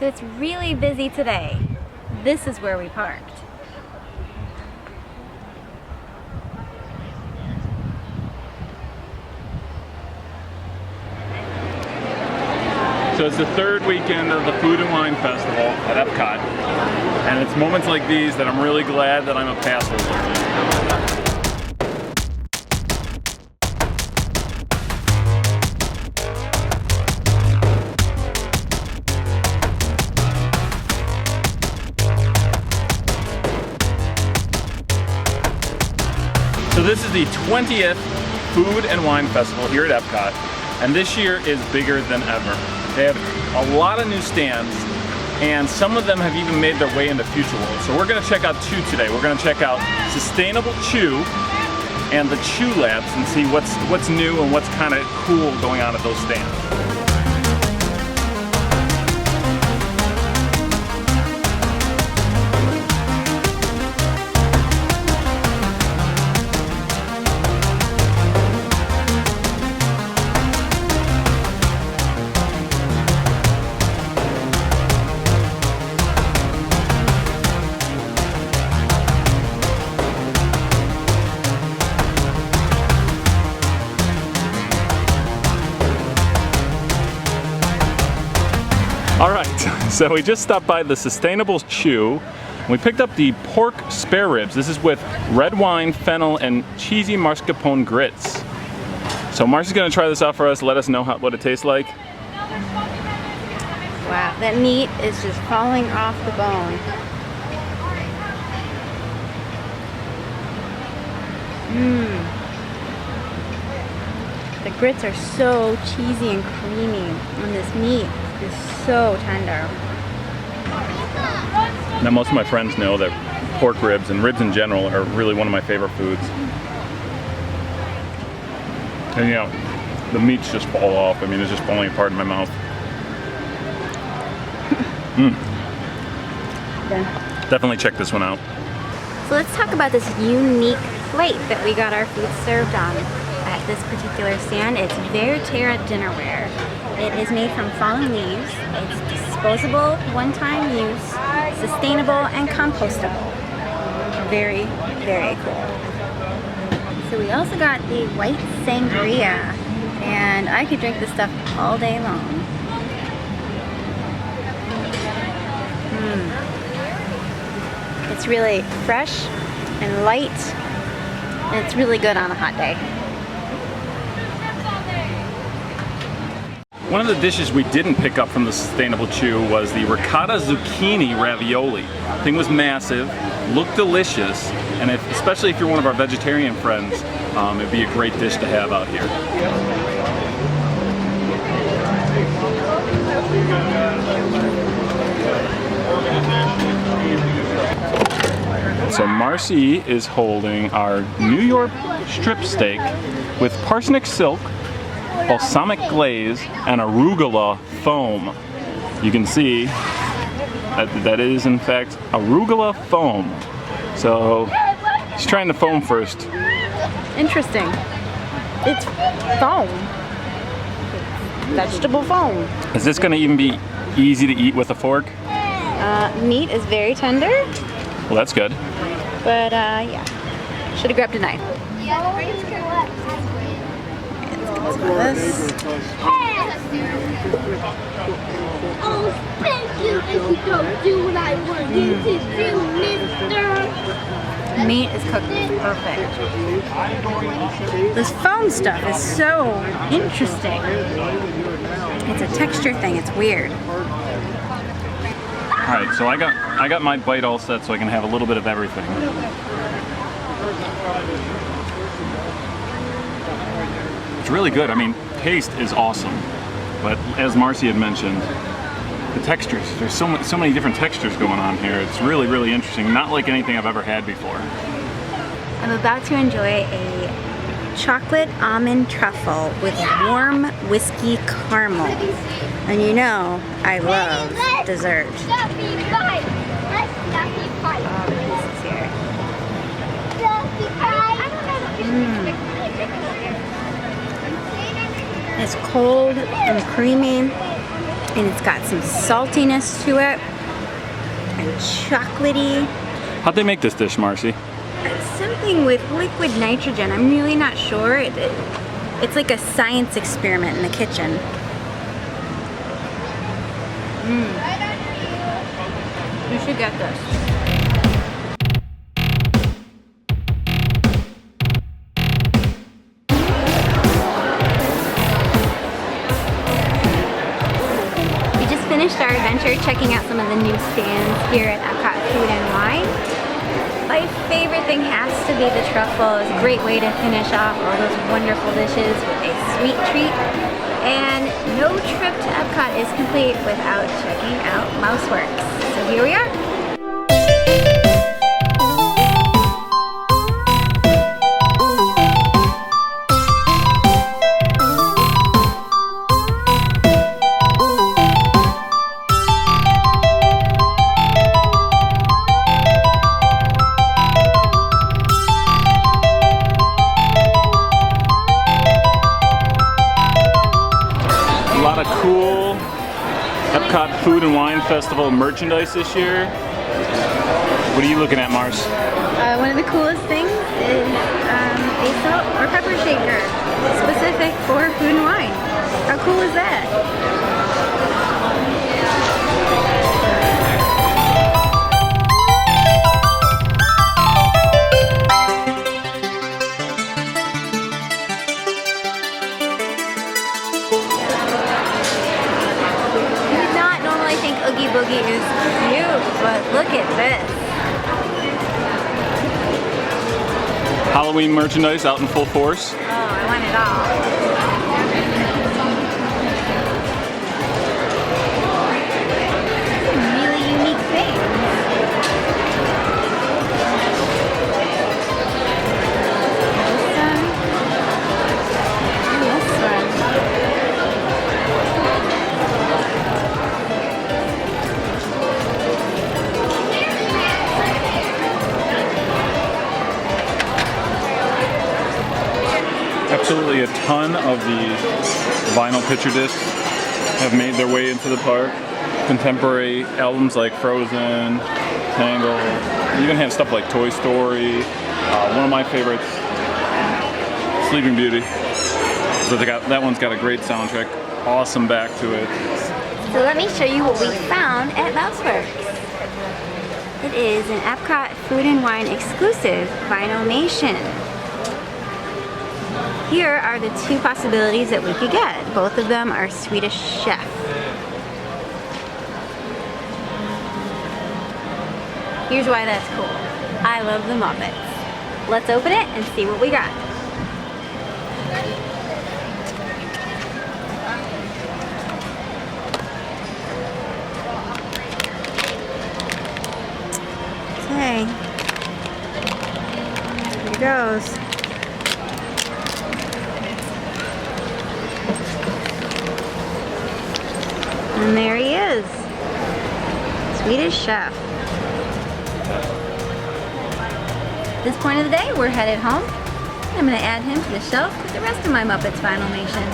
So it's really busy today. This is where we parked. So it's the third weekend of the Food and Wine Festival at Epcot, and it's moments like these that I'm really glad that I'm a pass holder. So this is the 20th Food and Wine Festival here at Epcot, and this year is bigger than ever. They have a lot of new stands, and some of them have even made their way into Future World. So we're gonna check out two today. We're gonna check out Sustainable Chew and the Chew Labs and see what's new and what's kind of cool going on at those stands. Alright, so we just stopped by the Sustainable Chew, and we picked up the pork spare ribs. This is with red wine, fennel, and cheesy mascarpone grits. So Marcy's gonna try this out for us, let us know what it tastes like. Wow, that meat is just falling off the bone. The grits are so cheesy and creamy, and this meat is so tender. Now most of my friends know that pork ribs and ribs in general are really one of my favorite foods. And you know, the meats just fall off. I mean, it's just falling apart in my mouth. Definitely check this one out. So let's talk about this unique plate that we got our food served on at this particular stand. It's Terra dinnerware. It is made from fallen leaves. It's disposable, one-time use, sustainable, and compostable. Very, very cool. So we also got the white sangria, and I could drink this stuff all day long. It's really fresh and light, and it's really good on a hot day. One of the dishes we didn't pick up from the Sustainable Chew was the Ricotta Zucchini Ravioli. The thing was massive, looked delicious, and especially if you're one of our vegetarian friends, it'd be a great dish to have out here. So Marcy is holding our New York strip steak with parsnip silk, balsamic glaze, and arugula foam. You can see that is in fact arugula foam. So she's trying the foam first. Interesting. It's foam. Vegetable foam. Is this going to even be easy to eat with a fork? Meat is very tender. Well, that's good. But yeah, should have grabbed a knife. This. Oh, thank you, and you don't do what I want you to do, mister. Meat is cooked perfect. This foam stuff is so interesting. It's a texture thing, it's weird. Alright, so I got my bite all set so I can have a little bit of everything. It's really good. I mean, taste is awesome. But as Marcy had mentioned, the textures, there's so many different textures going on here. It's really, really interesting. Not like anything I've ever had before. I'm about to enjoy a chocolate almond truffle with warm whiskey caramel. And you know, I love dessert. Oh, the pieces here. It's cold and creamy. And it's got some saltiness to it and chocolatey. How'd they make this dish, Marcy? It's something with liquid nitrogen. I'm really not sure. It's like a science experiment in the kitchen. You should get this. Finished our adventure checking out some of the new stands here at Epcot Food and Wine. My favorite thing has to be the truffle. It's a great way to finish off all those wonderful dishes with a sweet treat. And no trip to Epcot is complete without checking out Mouseworks. So here we are. Cool Epcot Food and Wine Festival merchandise this year. What are you looking at, Mars? One of the coolest things is Beso or pepper shaker, specific for food and wine. How cool is that? Oogie Boogie is cute, but look at this. Halloween merchandise out in full force. Oh, I want it all. Some really unique things. This one. Absolutely a ton of the vinyl picture discs have made their way into the park. Contemporary albums like Frozen, Tangled, you even have stuff like Toy Story. One of my favorites, Sleeping Beauty. So that one's got a great soundtrack, awesome back to it. So let me show you what we found at Mouseworks. It is an Epcot Food and Wine exclusive Vinylmation. Here are the two possibilities that we could get. Both of them are Swedish Chef. Here's why that's cool. I love the Muppets. Let's open it and see what we got. Okay. Here it goes. And there he is, Swedish Chef. At this point of the day, we're headed home. I'm going to add him to the shelf with the rest of my Muppets Vinylmation.